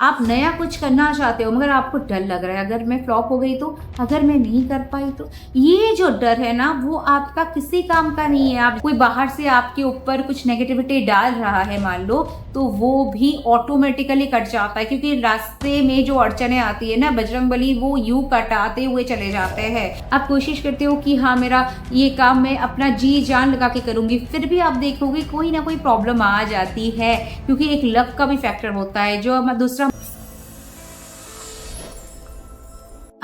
आप नया कुछ करना चाहते हो मगर आपको डर लग रहा है, अगर मैं फ्लॉप हो गई तो, अगर मैं नहीं कर पाई तो। ये जो डर है ना वो आपका किसी काम का नहीं है। आप कोई बाहर से आपके ऊपर कुछ नेगेटिविटी डाल रहा है मान लो, तो वो भी ऑटोमेटिकली कट जाता है, क्योंकि रास्ते में जो अड़चने आती है ना, बजरंगबली वो यूं कटाते हुए चले जाते हैं। आप कोशिश करते हो कि हाँ मेरा ये काम मैं अपना जी जान लगा के करूंगी, फिर भी आप देखोगे कोई ना कोई प्रॉब्लम आ जाती है, क्योंकि एक लक का भी फैक्टर होता है। जो दूसरा,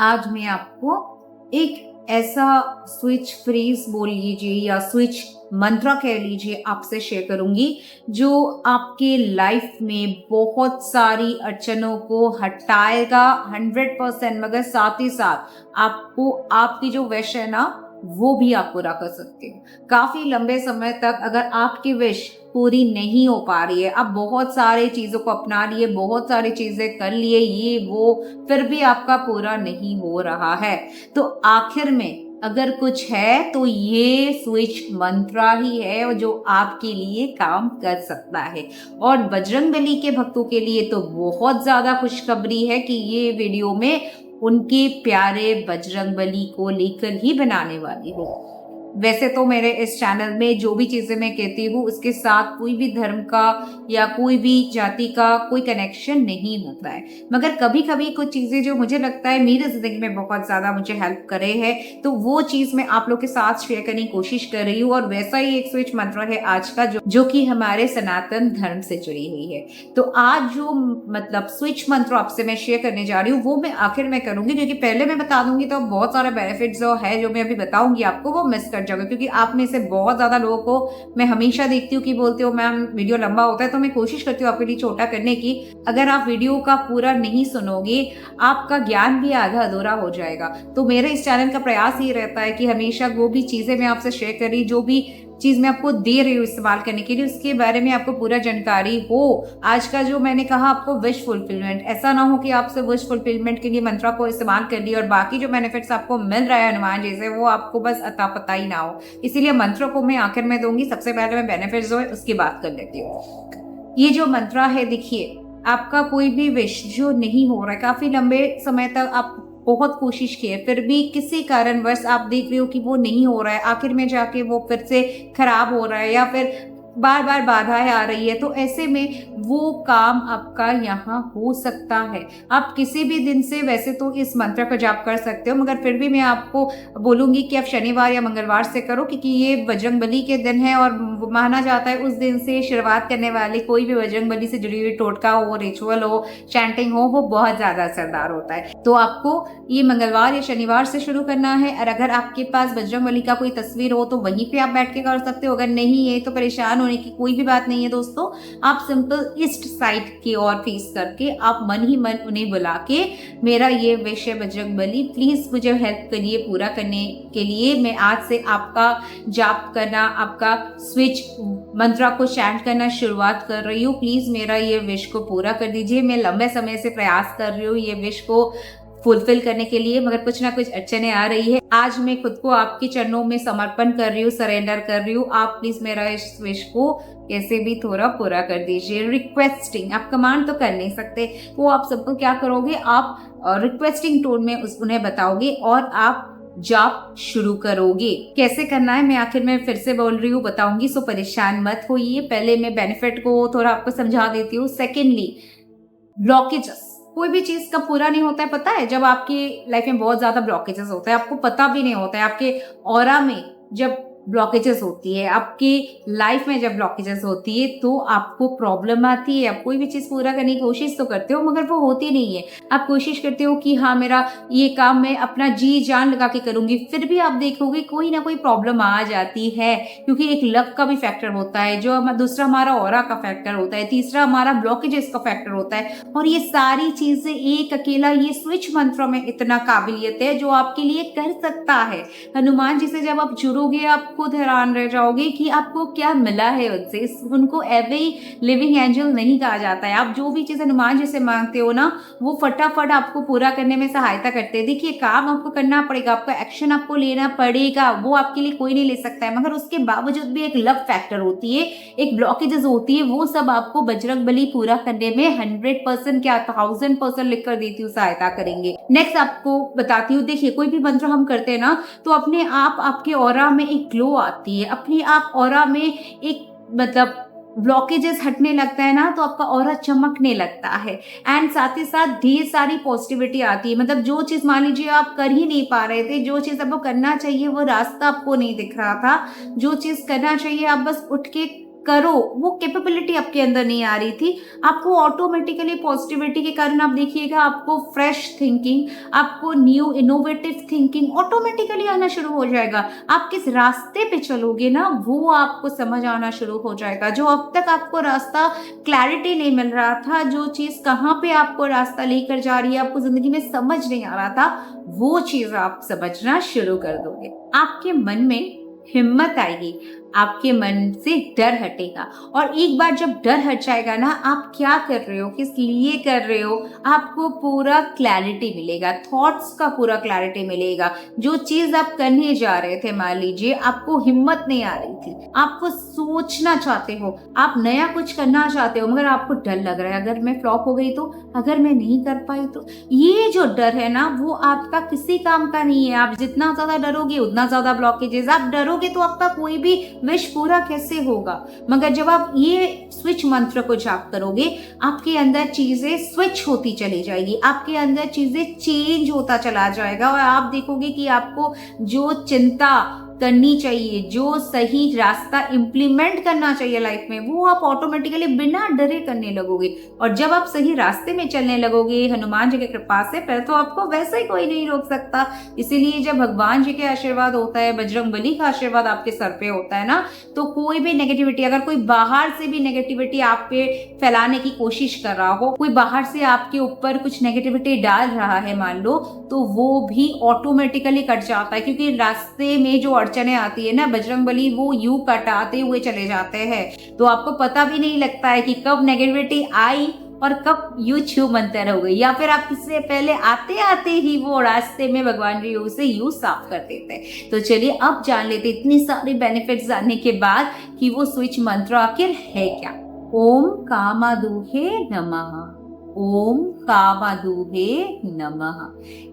आज मैं आपको एक ऐसा स्विच फ्रेज बोल लीजिए या स्विच मंत्रा कह लीजिए आपसे शेयर करूंगी, जो आपके लाइफ में बहुत सारी अड़चनों को हटाएगा 100%, मगर साथ ही साथ आपको आपकी जो विश है ना वो भी आप पूरा कर सकते हो। काफी लंबे समय तक अगर आपकी विश पूरी नहीं हो पा रही है, आप बहुत सारे चीजों को अपना लिए, बहुत सारी चीजें कर लिए, ये वो, फिर भी आपका पूरा नहीं हो रहा है, तो आखिर में अगर कुछ है तो ये स्विच मंत्रा ही है जो आपके लिए काम कर सकता है। और बजरंगबली के भक्तों के लिए तो बहुत ज्यादा खुशखबरी है कि ये वीडियो में उनके प्यारे बजरंगबली को लेकर ही बनाने वाली हूँ। वैसे तो मेरे इस चैनल में जो भी चीजें मैं कहती हूँ उसके साथ कोई भी धर्म का या कोई भी जाति का कोई कनेक्शन नहीं होता है, मगर कभी कभी कुछ चीजें जो मुझे लगता है मेरी जिंदगी में बहुत ज्यादा मुझे हेल्प करे है, तो वो चीज मैं आप लोग के साथ शेयर करने की कोशिश कर रही हूँ। और वैसा ही एक स्विच मंत्र है आज का, जो कि हमारे सनातन धर्म से जुड़ी हुई है। तो आज जो मतलब स्विच मंत्र आपसे मैं शेयर करने जा रही हूँ वो मैं आखिर में करूंगी, क्योंकि पहले मैं बता दूंगी तो बहुत सारे बेनिफिट जो है जो मैं अभी बताऊंगी आपको वो मिस कर जाओगे, क्योंकि आप में से बहुत ज्यादा लोगों को मैं हमेशा देखती हूँ कि बोलते हो मैम वीडियो लंबा होता है, तो मैं कोशिश करती हूँ आपके लिए छोटा करने की। अगर आप वीडियो का पूरा नहीं सुनोगे आपका ज्ञान भी आधा अधूरा हो जाएगा। तो मेरे इस चैनल का प्रयास ये रहता है कि हमेशा वो भी चीजें मैं आपसे शेयर कर रही, जो भी चीज मैं आपको दे रही हूँ इस्तेमाल करने के लिए, उसके बारे में आपको पूरा जानकारी हो। आज का जो मैंने कहा आपको विश फुलफिलमेंट, ऐसा ना हो कि आपसे विश फुलफिलमेंट के लिए मंत्रा को इस्तेमाल कर लिया और बाकी जो बेनिफिट्स आपको मिल रहा है हनुमान जी से वो आपको बस अता पता ही ना हो। इसीलिए मंत्रों को मैं आखिर में दूंगी, सबसे पहले मैं बेनिफिट्स जो है उसकी बात कर लेती हूँ। ये जो मंत्रा है देखिए, आपका कोई भी विश जो नहीं हो रहा है, काफी लंबे समय तक आप बहुत कोशिश की है फिर भी किसी कारणवश आप देख रहे हो कि वो नहीं हो रहा है, आखिर में जाके वो फिर से खराब हो रहा है या फिर बार बार बाधाएं आ रही है, तो ऐसे में वो काम आपका यहाँ हो सकता है। आप किसी भी दिन से वैसे तो इस मंत्र का जाप कर सकते हो, मगर फिर भी मैं आपको बोलूंगी कि आप शनिवार या मंगलवार से करो, क्योंकि ये बजरंगबली के दिन है और माना जाता है उस दिन से शुरुआत करने वाले कोई भी बजरंगबली से जुड़ी हुई टोटका हो, रिचुअल हो, चैंटिंग हो, वो बहुत ज्यादा असरदार होता है। तो आपको ये मंगलवार या शनिवार से शुरू करना है। और अगर आपके पास बजरंगबली का कोई तस्वीर हो तो वहीं पे आप बैठ के कर सकते हो, अगर नहीं है तो परेशान होने की कोई भी बात नहीं है दोस्तों। आप सिंपल ईस्ट साइड की ओर फेस करके आप मन ही मन उन्हें बुला के मेरा ये विश है बजरंगबली प्लीज मुझे हेल्प करिए पूरा करने के लिए, मैं आज से आपका जाप करना, आपका स्विच मंत्रा को चैंट करना शुरुआत कर रही हूँ, प्लीज मेरा ये विश को पूरा कर दीजिए। मैं लंबे समय से प्रयास कर रही हूँ ये विश को फुलफिल करने के लिए, मगर कुछ ना कुछ अड़चने आ रही है। आज मैं खुद को आपके चरणों में समर्पण कर रही हूँ, सरेंडर कर रही हूँ। आप प्लीज मेरा इस विश को कैसे भी थोड़ा पूरा कर दीजिए। रिक्वेस्टिंग, आप कमांड तो कर नहीं सकते, वो आप सबको क्या करोगे, आप रिक्वेस्टिंग टोन में उन्हें बताओगे और आप जाप शुरू करोगे। कैसे करना है मैं आखिर में फिर से बोल रही हूँ, बताऊंगी, सो परेशान मत होइए। पहले मैं बेनिफिट को थोड़ा आपको समझा देती हूँ। सेकेंडली, ब्लॉकेजेस, कोई भी चीज का पूरा नहीं होता है, पता है जब आपकी लाइफ में बहुत ज्यादा ब्लॉकेजेस होता है, आपको पता भी नहीं होता है, आपके ऑरा में जब ब्लॉकेजेस होती है, आपकी लाइफ में जब ब्लॉकेजेस होती है तो आपको प्रॉब्लम आती है। आप कोई भी चीज पूरा करने की कोशिश तो करते हो मगर वो होती नहीं है। आप कोशिश करते हो कि हाँ मेरा ये काम मैं अपना जी जान लगा के करूंगी, फिर भी आप देखोगे कोई ना कोई प्रॉब्लम आ जाती है, क्योंकि एक लक का भी फैक्टर होता है, जो दूसरा हमारा ऑरा का फैक्टर होता है, तीसरा हमारा ब्लॉकेजेस का फैक्टर होता है। और ये सारी चीजें एक अकेला ये स्विच मंत्र में इतना काबिलियत है जो आपके लिए कर सकता है। हनुमान जी से जब आप जुड़ोगे आप खुद हैरान रह जाओगे कि आपको क्या मिला है उनसे। उनको एवरी लिविंग एंजल नहीं कहा जाता है। आप जो भी चीज़ हनुमान जी से मांगते हो ना, वो फटाफट आपको पूरा करने में सहायता करते हैं। देखिए, काम आपको करना पड़ेगा, आपका एक्शन आपको लेना पड़ेगा, वो आपके लिए कोई नहीं ले सकता है, मगर उसके बावजूद भी एक लक फैक्टर होती है, एक ब्लॉकेजेस होती है, वो सब आपको बजरंगबली पूरा करने में 100% क्या 1000% लिख कर देती हूँ सहायता करेंगे। नेक्स्ट आपको बताती हूँ, देखिए कोई भी मंत्र हम करते हैं ना, तो अपने आप आपके ऑरा में एक ग्लो आती है, अपने आप ऑरा में एक मतलब ब्लॉकेजेस हटने लगता है ना, तो आपका ऑरा चमकने लगता है। एंड साथ ही साथ ढेर सारी पॉजिटिविटी आती है। मतलब जो चीज मान लीजिए आप कर ही नहीं पा रहे थे, जो चीज आपको करना चाहिए वो रास्ता आपको नहीं दिख रहा था, जो चीज करना चाहिए आप बस उठ के करो, वो कैपेबिलिटी आपके अंदर नहीं आ रही थी, आपको ऑटोमेटिकली पॉजिटिविटी के कारण आप देखिएगा आपको फ्रेश थिंकिंग, आपको न्यू इनोवेटिव थिंकिंग ऑटोमेटिकली आना शुरू हो जाएगा। आप किस रास्ते पे चलोगे ना, वो आपको समझ आना शुरू हो जाएगा। जो अब तक आपको रास्ता क्लैरिटी नहीं मिल रहा था, जो चीज कहाँ पे आपको रास्ता लेकर जा रही है आपको जिंदगी में समझ नहीं आ रहा था, वो चीज आप समझना शुरू कर दोगे। आपके मन में हिम्मत आएगी, आपके मन से डर हटेगा, और एक बार जब डर हट जाएगा ना, आप क्या कर रहे हो, किस लिए कर रहे हो, आपको पूरा क्लैरिटी मिलेगा, थॉट्स का पूरा क्लैरिटी मिलेगा। जो चीज आप करने जा रहे थे, मान लीजिए आपको हिम्मत नहीं आ रही थी, आपको सोचना चाहते हो, आप नया कुछ करना चाहते हो, मगर आपको डर लग रहा है अगर मैं फ्लॉप हो गई तो, अगर मैं नहीं कर पाई तो। ये जो डर है ना, वो आपका किसी काम का नहीं है। आप जितना ज्यादा डरोगे उतना ज्यादा ब्लॉकेजेस, आप डरोगे तो आपका कोई भी विश पूरा कैसे होगा। मगर जब आप ये स्विच मंत्र को जाप करोगे, आपके अंदर चीजें स्विच होती चली जाएगी, आपके अंदर चीजें चेंज होता चला जाएगा, और आप देखोगे कि आपको जो चिंता करनी चाहिए, जो सही रास्ता इंप्लीमेंट करना चाहिए लाइफ में, वो आप ऑटोमेटिकली बिना डरे करने लगोगे। और जब आप सही रास्ते में चलने लगोगे हनुमान जी की कृपा से, फिर तो आपको वैसे ही कोई नहीं रोक सकता। इसीलिए जब भगवान जी के आशीर्वाद होता है, बजरंगबली का आशीर्वाद आपके सर पे होता है ना, तो कोई भी नेगेटिविटी, अगर कोई बाहर से भी नेगेटिविटी आप पे फैलाने की कोशिश कर रहा हो, कोई बाहर से आपके ऊपर कुछ नेगेटिविटी डाल रहा है मान लो, तो वो भी ऑटोमेटिकली कट जाता है। क्योंकि रास्ते में जो अड़चने आती है ना, बजरंगबली वो यूं कटाते हुए चले जाते हैं, तो आपको पता भी नहीं लगता है कि कब नेगेटिविटी आई और कब यू छू मंतर हो गई, या फिर आप इससे पहले आते आते ही वो रास्ते में भगवान जी उसे यू साफ कर देते हैं। तो चलिए अब जान लेते इतनी सारी बेनिफिट्स जानने के बाद कि वो स्विच मंत्र आखिर है क्या। ओम कामादुहे नमः, ओम कामादुहे नमः।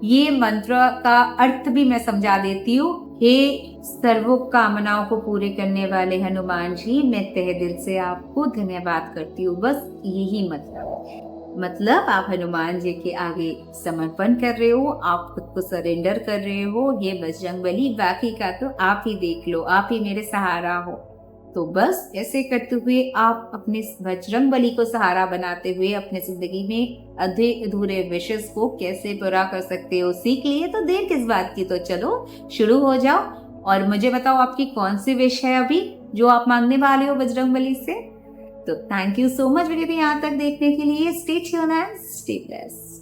ये मंत्र का अर्थ भी मैं समझा देती हूँ। हे सर्व कामनाओं को पूरे करने वाले हनुमान जी, मैं तहे दिल से आपको धन्यवाद करती हूँ। बस यही मतलब आप हनुमान जी के आगे समर्पण कर रहे हो, आप खुद को सरेंडर कर रहे हो। ये बजरंगबली बाकी का तो आप ही देख लो, आप ही मेरे सहारा हो। तो बस ऐसे करते हुए आप अपने बजरंगबली को सहारा बनाते हुए अपने जिंदगी में आधे अधूरे विशेष को कैसे पूरा कर सकते हो सीख लिए, तो देर किस बात की, तो चलो शुरू हो जाओ और मुझे बताओ आपकी कौन सी विश है अभी जो आप मांगने वाले हो बजरंगबली से। तो thank you so much video को यहाँ तक देखने के लिए। Stay tuned and stay blessed.